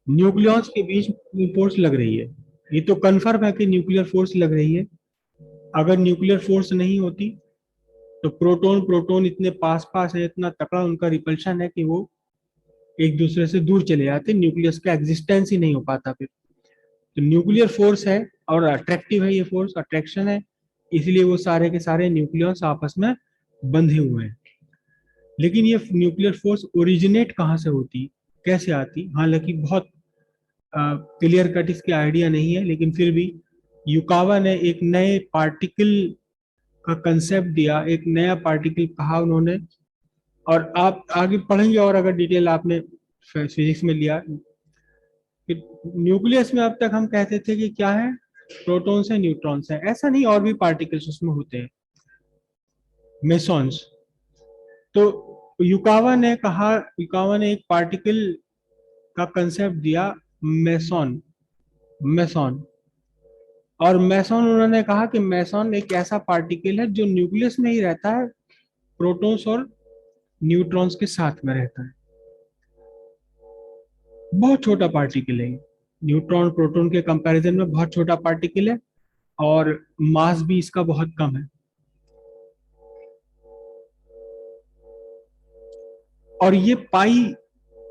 Nucleons के बीच force लग रही है। ये तो कन्फर्म है कि न्यूक्लियर फोर्स लग रही है। अगर न्यूक्लियर फोर्स नहीं होती तो प्रोटॉन प्रोटॉन इतने पास पास है, इतना तकड़ा उनका रिपल्शन है कि वो एक दूसरे से दूर चले जाते, न्यूक्लियस का एग्जिस्टेंस ही नहीं हो पाता फिर। तो न्यूक्लियर फोर्स है और अट्रैक्टिव है, ये फोर्स अट्रैक्शन है, इसलिए वो सारे के सारे न्यूक्लियस आपस में बंधे हुए हैं। लेकिन ये न्यूक्लियर फोर्स ओरिजिनेट कहाँ से होती, कैसे आती, हालांकि बहुत क्लियर कट इसकी आइडिया नहीं है, लेकिन फिर भी युकावा ने एक नए पार्टिकल का कंसेप्ट दिया, एक नया पार्टिकल कहा उन्होंने। और आप आगे पढ़ेंगे और अगर डिटेल आपने फिजिक्स में लिया, न्यूक्लियस में अब तक हम कहते थे कि क्या है, प्रोटॉन्स है न्यूट्रॉन्स है, ऐसा नहीं, और भी पार्टिकल्स उसमें होते हैं, मेसॉन्स। तो युकावा ने एक पार्टिकल का कंसेप्ट दिया, मेसॉन। मेसॉन और मेसॉन उन्होंने कहा कि मेसॉन एक ऐसा पार्टिकल है जो न्यूक्लियस में ही रहता है, प्रोटॉन्स और न्यूट्रॉन्स के साथ में रहता है। बहुत छोटा पार्टिकल है, न्यूट्रॉन प्रोटॉन के कंपैरिजन में बहुत छोटा पार्टिकल है, और मास भी इसका बहुत कम है। और ये पाई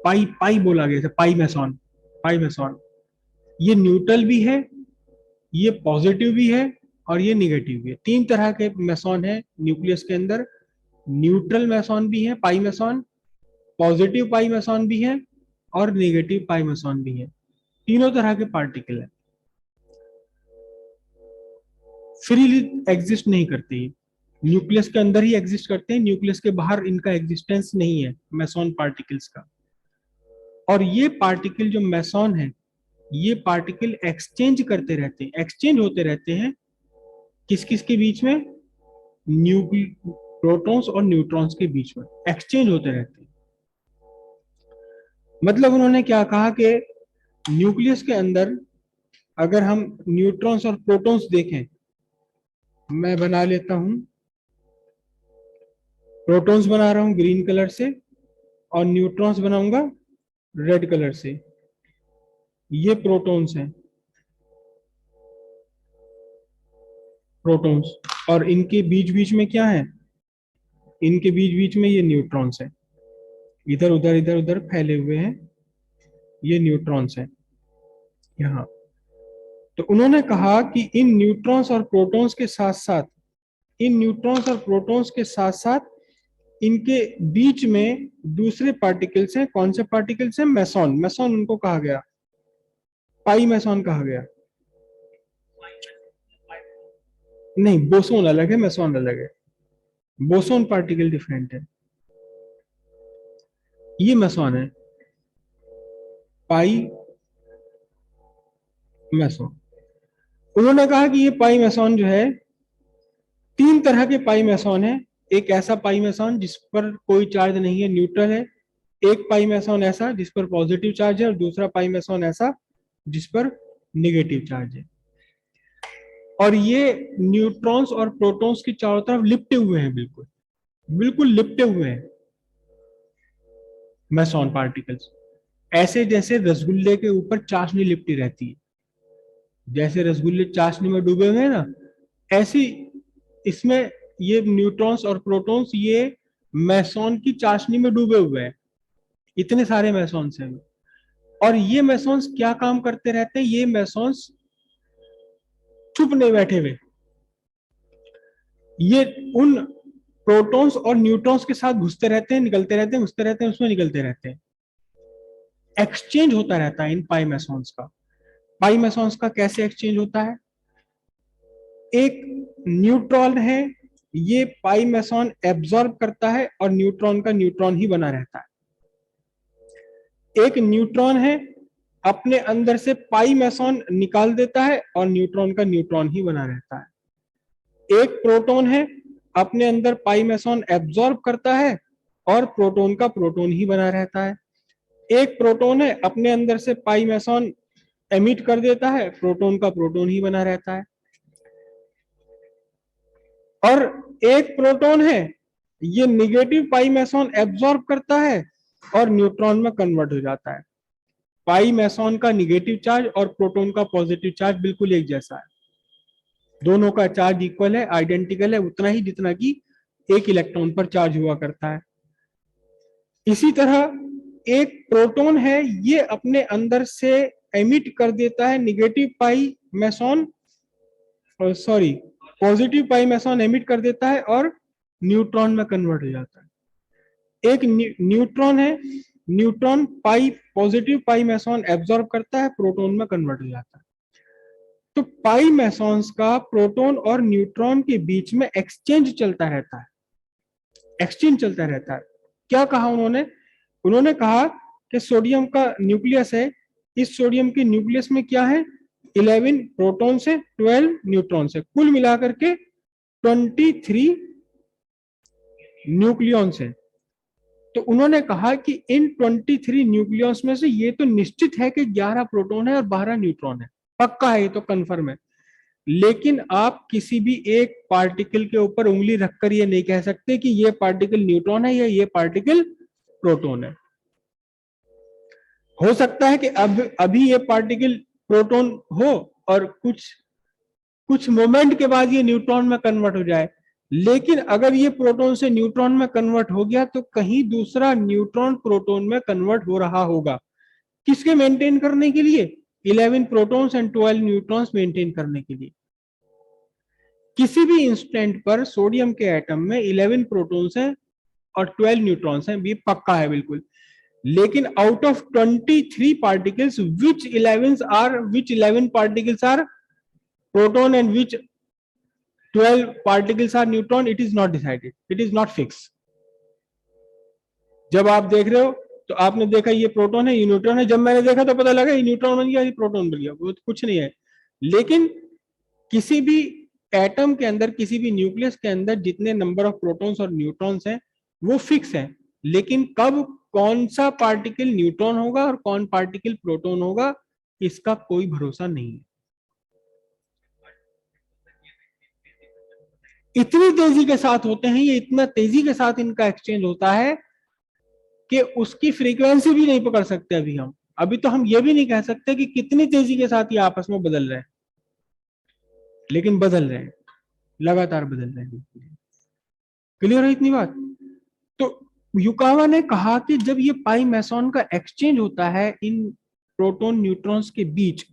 पाई पाई बोला गया था, पाई मेसॉन। पाई मेसॉन ये न्यूट्रल भी है, ये पॉजिटिव भी है, और ये निगेटिव भी है। तीन तरह के मेसॉन है न्यूक्लियस के अंदर। न्यूट्रल मेसॉन भी है, पाई मेसॉन, पॉजिटिव पाई मेसॉन भी है, और नेगेटिव पाई मेसॉन भी है। तीनों तरह के पार्टिकल है, फ्रीली एग्जिस्ट नहीं करते ये, न्यूक्लियस के अंदर ही एग्जिस्ट करते हैं, न्यूक्लियस के बाहर इनका एग्जिस्टेंस नहीं है मेसॉन पार्टिकल्स का। और ये पार्टिकल जो मेसॉन है, ये पार्टिकल एक्सचेंज करते रहते हैं, एक्सचेंज होते रहते हैं, किस किस के बीच में, न्यूक्ल प्रोटॉन्स और न्यूट्रॉन्स के बीच में एक्सचेंज होते रहते हैं। मतलब उन्होंने क्या कहा कि न्यूक्लियस के अंदर अगर हम न्यूट्रॉन्स और प्रोटॉन्स देखें, मैं बना लेता हूं, प्रोटॉन्स बना रहा हूं ग्रीन कलर से, और न्यूट्रॉन्स बनाऊंगा रेड कलर से। ये प्रोटॉन्स हैं, प्रोटॉन्स, और इनके बीच बीच में क्या है, इनके बीच बीच में ये न्यूट्रॉन्स हैं, इधर उधर फैले हुए हैं, ये न्यूट्रॉन्स हैं यहाँ। तो उन्होंने कहा कि इन न्यूट्रॉन्स और प्रोटॉन्स के साथ साथ, इन न्यूट्रॉन्स और प्रोटॉन्स के साथ साथ इनके बीच में दूसरे पार्टिकल्स हैं। कौन से पार्टिकल्स हैं, मेसॉन। मेसॉन उनको कहा गया, पाई मेसॉन कहा गया। नहीं, बोसोन अलग है, मेसॉन अलग है। बोसोन पार्टिकल डिफरेंट है। ये मेसॉन है, पाई मेसॉन। उन्होंने कहा कि ये पाई मेसॉन जो है, तीन तरह के पाई मेसॉन है। एक ऐसा पाई मेसॉन जिस पर कोई चार्ज नहीं है, न्यूट्रल है। एक पाई मेसॉन ऐसा जिस पर पॉजिटिव चार्ज है, और दूसरा पाई मेसॉन ऐसा जिस पर निगेटिव चार्ज है। और ये न्यूट्रॉन्स और प्रोटॉन्स की चारों तरफ लिपटे हुए हैं, बिल्कुल बिल्कुल लिपटे हुए हैं मेसॉन पार्टिकल्स। ऐसे जैसे रसगुल्ले के ऊपर चाशनी लिपटी रहती है, जैसे रसगुल्ले चाशनी में डूबे हुए हैं ना, ऐसी इसमें ये न्यूट्रॉन्स और प्रोटॉन्स ये मेसॉन की चाशनी में डूबे हुए हैं। इतने सारे मेसॉन्स हैं। और ये मेसॉन्स क्या काम करते रहते हैं, ये मेसॉन्स चुप नहीं बैठे हुए, ये उन प्रोटॉन्स और न्यूट्रॉन्स के साथ घुसते रहते हैं, निकलते रहते हैं, घुसते रहते हैं, उसमें निकलते रहते हैं। एक्सचेंज होता रहता है इन पाई मेसॉन्स का। पाई मेसॉन्स का कैसे एक्सचेंज होता है, एक न्यूट्रॉन है, ये पाई मेसॉन एब्जॉर्ब करता है और न्यूट्रॉन का न्यूट्रॉन ही बना रहता है। एक न्यूट्रॉन है, अपने अंदर से पाई मेसॉन निकाल देता है और न्यूट्रॉन का न्यूट्रॉन ही बना रहता है। एक प्रोटॉन है, अपने अंदर पाई मेसॉन एब्जॉर्ब करता है और प्रोटॉन का प्रोटॉन ही बना रहता है। एक प्रोटॉन है, अपने अंदर से पाई मेसॉन एमिट कर देता है, प्रोटॉन का प्रोटॉन ही बना रहता है। और एक प्रोटॉन है, ये निगेटिव पाई मेसॉन एब्जॉर्ब करता है और न्यूट्रॉन में कन्वर्ट हो जाता है। पाई मैसॉन का निगेटिव चार्ज और प्रोटॉन का पॉजिटिव चार्ज बिल्कुल एक जैसा है, दोनों का चार्ज इक्वल है, आइडेंटिकल है, उतना ही जितना कि एक इलेक्ट्रॉन पर चार्ज हुआ करता है। इसी तरह एक प्रोटॉन है, ये अपने अंदर से एमिट कर देता है निगेटिव पाई मैसॉन, सॉरी पॉजिटिव पाई मैसॉन एमिट कर देता है और न्यूट्रॉन में कन्वर्ट हो जाता है। एक न्यूट्रॉन है, न्यूट्रॉन पाई पॉजिटिव पाई मैसॉन एब्जॉर्ब करता है, प्रोटॉन में कन्वर्ट हो जाता है। तो पाई मैसॉन्स का प्रोटॉन और न्यूट्रॉन के बीच में एक्सचेंज चलता रहता है, एक्सचेंज चलता रहता है। क्या कहा उन्होंने? उन्होंने कहा कि सोडियम का न्यूक्लियस है, इस सोडियम के न्यूक्लियस में क्या है, 11 प्रोटॉन से 12 न्यूट्रॉन से, कुल मिलाकर के 23 न्यूक्लियॉन्स है। तो उन्होंने कहा कि इन 23 न्यूक्लियॉन्स में से ये तो निश्चित है कि 11 प्रोटॉन है और 12 न्यूट्रॉन है, पक्का है, ये तो कंफर्म है। लेकिन आप किसी भी एक पार्टिकल के ऊपर उंगली रखकर ये नहीं कह सकते कि ये पार्टिकल न्यूट्रॉन है या ये पार्टिकल प्रोटॉन है। हो सकता है कि अब अभी ये पार्टिकल प्रोटॉन हो और कुछ मोमेंट के बाद ये न्यूट्रॉन में कन्वर्ट हो जाए, लेकिन अगर ये प्रोटॉन से न्यूट्रॉन में कन्वर्ट हो गया तो कहीं दूसरा न्यूट्रॉन प्रोटॉन में कन्वर्ट हो रहा होगा। किसके मेंटेन करने के लिए? 11 प्रोटॉन्स एंड 12 न्यूट्रॉन्स मेंटेन करने के लिए। किसी भी इंस्टेंट पर सोडियम के एटम में 11 प्रोटॉन्स हैं और 12 न्यूट्रॉन्स हैं, ये पक्का है बिल्कुल। लेकिन out of 23 particles which 11 particles are proton and which 12 particles are neutron, it is not decided, it is not fixed। जब आप देख रहे हो तो आपने देखा ये प्रोटॉन है, ये न्यूट्रॉन है, जब मैंने देखा तो पता लगा ये न्यूट्रॉन बन गया, ये प्रोटॉन बन गया, वो तो कुछ नहीं है। लेकिन किसी भी एटम के अंदर, किसी भी न्यूक्लियस के अंदर जितने नंबर ऑफ प्रोटॉन्स और न्यूट्रॉन्स हैं वो फिक्स है, लेकिन कब कौन सा पार्टिकल न्यूट्रॉन होगा और कौन पार्टिकल प्रोटॉन होगा इसका कोई भरोसा नहीं है। इतनी तेजी के साथ होते हैं ये, इतना तेजी के साथ इनका एक्सचेंज होता है कि उसकी फ्रीक्वेंसी भी नहीं पकड़ सकते अभी हम। अभी तो हम ये भी नहीं कह सकते कि कितनी तेजी के साथ ये आपस में बदल रहे हैं, लेकिन बदल रहे हैं, लगातार बदल रहे हैं। क्लियर है इतनी बात? तो युकावा ने कहा कि जब ये पाई मैसॉन का एक्सचेंज होता है इन प्रोटॉन न्यूट्रॉन्स के बीच,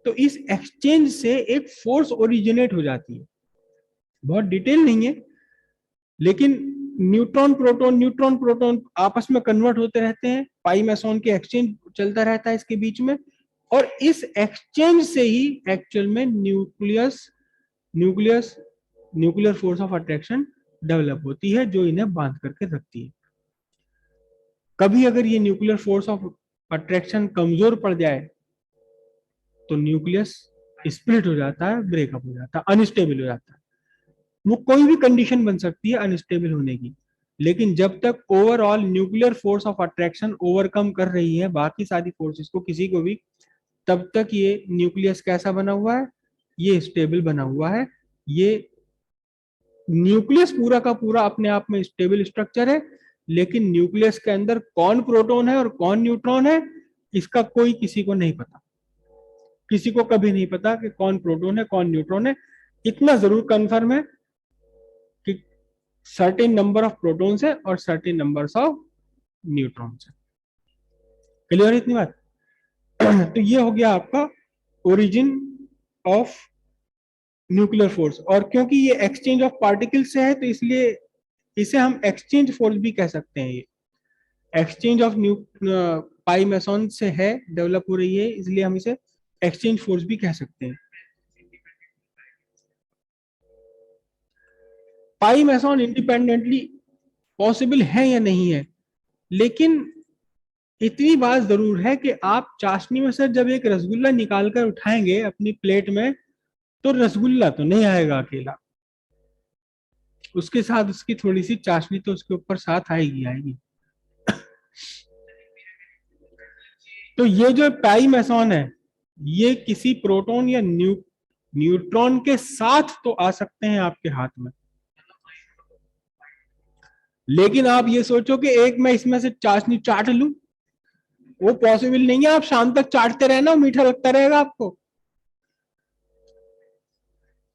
तो इस एक्सचेंज से एक फोर्स ओरिजिनेट हो जाती है। बहुत डिटेल नहीं है, लेकिन न्यूट्रॉन प्रोटॉन आपस में कन्वर्ट होते रहते हैं, पाई मैसॉन के एक्सचेंज चलता रहता है इसके बीच में, और इस एक्सचेंज से ही एक्चुअल में nuclear force of attraction develop होती है जो इन्हें बांध करके रखती है। कभी अगर ये न्यूक्लियर फोर्स ऑफ अट्रैक्शन कमजोर पड़ जाए तो न्यूक्लियस स्प्लिट हो जाता है, ब्रेकअप हो जाता है, अनस्टेबल हो जाता है। वो कोई भी कंडीशन बन सकती है अनस्टेबल होने की, लेकिन जब तक overall nuclear force of attraction overcome कर रही है बाकी सारी फोर्सेस को, किसी को भी, तब तक ये न्यूक्लियस कैसा बना हुआ है, ये स्टेबल बना हुआ है। ये न्यूक्लियस पूरा का पूरा अपने आप में स्टेबल स्ट्रक्चर है, लेकिन न्यूक्लियस के अंदर कौन प्रोटॉन है और कौन न्यूट्रॉन है इसका कोई किसी को नहीं पता, किसी को कभी नहीं पता कि कौन प्रोटॉन है कौन न्यूट्रॉन है। इतना जरूर कंफर्म है कि सर्टेन नंबर ऑफ प्रोटॉन्स है और सर्टेन नंबर्स ऑफ न्यूट्रॉन्स है। क्लियर है इतनी बात? तो ये हो गया आपका ओरिजिन ऑफ न्यूक्लियर फोर्स। और क्योंकि ये एक्सचेंज ऑफ पार्टिकल से है तो इसलिए इसे हम एक्सचेंज फोर्स भी कह सकते हैं। ये एक्सचेंज ऑफ पाई मैसॉन से है, डेवलप हो रही है, इसलिए हम इसे एक्सचेंज फोर्स भी कह सकते हैं। पाई मैसॉन इंडिपेंडेंटली पॉसिबल है या नहीं है, लेकिन इतनी बात जरूर है कि आप चाशनी में से जब एक रसगुल्ला निकालकर उठाएंगे अपनी प्लेट में, तो रसगुल्ला तो नहीं आएगा अकेला, उसके साथ उसकी थोड़ी सी चाशनी तो उसके ऊपर साथ आएगी। तो ये जो पाई मैसॉन है ये किसी प्रोटॉन या न्यूट्रॉन के साथ तो आ सकते हैं आपके हाथ में, लेकिन आप ये सोचो कि एक मैं इसमें से चाशनी चाट लूं, वो पॉसिबल नहीं है, आप शाम तक चाटते रहना, मीठा लगता रहेगा आपको।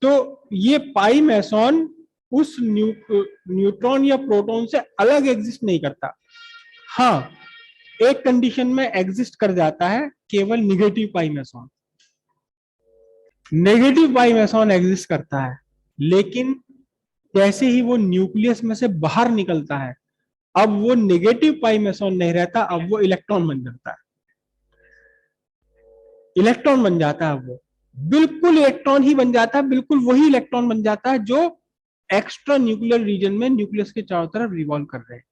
तो ये पाई मेसॉन उस न्यूट्रॉन या प्रोटॉन से अलग एग्जिस्ट नहीं करता। हाँ, एक कंडीशन में एग्जिस्ट कर जाता है, केवल निगेटिव पाई मेसॉन। नेगेटिव पाई मेसॉन एग्जिस्ट करता है, लेकिन जैसे ही वो न्यूक्लियस में से बाहर निकलता है, अब वो नेगेटिव पाई मेसॉन नहीं रहता, अब वो इलेक्ट्रॉन बन जाता है। इलेक्ट्रॉन बन जाता है वो, बिल्कुल इलेक्ट्रॉन ही बन जाता है, बिल्कुल वही इलेक्ट्रॉन बन जाता है जो एक्स्ट्रा न्यूक्लियर रीजन में न्यूक्लियस के चारों तरफ रिवॉल्व कर रहे हैं।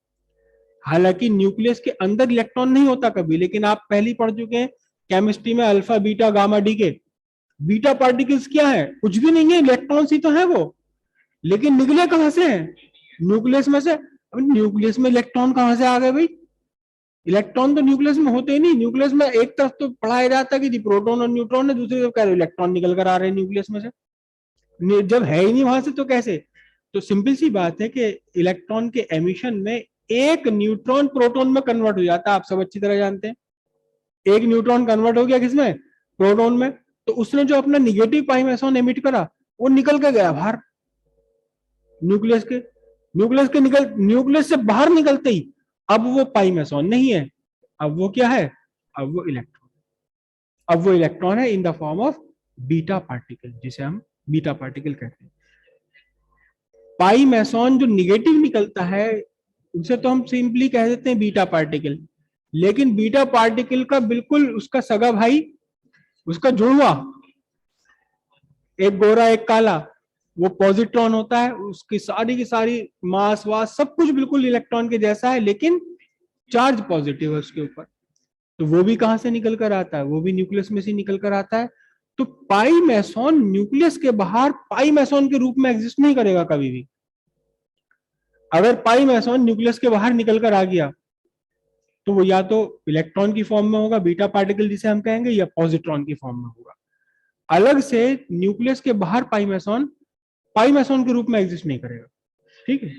हालांकि न्यूक्लियस के अंदर इलेक्ट्रॉन नहीं होता कभी, लेकिन आप पहले पढ़ चुके हैं केमिस्ट्री में, अल्फा बीटा गामा डी के बीटा पार्टिकल्स क्या है? कुछ भी नहीं है, इलेक्ट्रॉन्स ही तो है वो। लेकिन निकले कहां से हैं? न्यूक्लियस में से। अब न्यूक्लियस में इलेक्ट्रॉन कहां से आ गए भाई? इलेक्ट्रॉन तो न्यूक्लियस में होते ही नहीं। न्यूक्लियस में एक तरफ तो पढ़ाया जाता है कि प्रोटॉन और न्यूट्रॉन है, दूसरी तरफ कह रहे इलेक्ट्रॉन निकल कर आ रहे हैं न्यूक्लियस में से। जब है ही नहीं वहां से तो कैसे? तो सिंपल सी बात है कि इलेक्ट्रॉन के एमिशन में एक न्यूट्रॉन प्रोटॉन में कन्वर्ट हो जाता है, आप सब अच्छी तरह जानते हैं। एक न्यूट्रॉन कन्वर्ट हो गया किसमें? प्रोटॉन में। तो उसने जो अपना निगेटिव पाई मेसॉन एमिट करा, वो निकल के गया बाहर न्यूक्लियस के। न्यूक्लियस से बाहर निकलते ही अब वो पाई मेसॉन नहीं है, अब वो क्या है? अब वो इलेक्ट्रॉन। अब वो इलेक्ट्रॉन है in the form of beta particle, जिसे हम बीटा पार्टिकल कहते हैं। पाई मेसॉन जो निगेटिव निकलता है उसे तो हम सिंपली कह देते हैं बीटा पार्टिकल। लेकिन बीटा पार्टिकल का बिल्कुल उसका सगा भाई, उसका जुड़वा, एक गोरा एक काला, वो पॉजिट्रॉन होता है। उसकी सारी की सारी मास वास सब कुछ बिल्कुल इलेक्ट्रॉन के जैसा है, लेकिन चार्ज पॉजिटिव है उसके ऊपर। तो वो भी कहां से निकल कर आता है? वो भी न्यूक्लियस में से निकल कर आता है। तो पाई मेसॉन न्यूक्लियस के बाहर पाई मेसॉन के रूप में एग्जिस्ट नहीं करेगा कभी भी। अगर पाई मेसॉन न्यूक्लियस के बाहर निकल कर आ गया तो वो या तो इलेक्ट्रॉन की फॉर्म में होगा, बीटा पार्टिकल जिसे हम कहेंगे, या पॉजिट्रॉन की फॉर्म में होगा। अलग से न्यूक्लियस के बाहर पाई मेसॉन के रूप में एग्जिस्ट नहीं करेगा। ठीक है।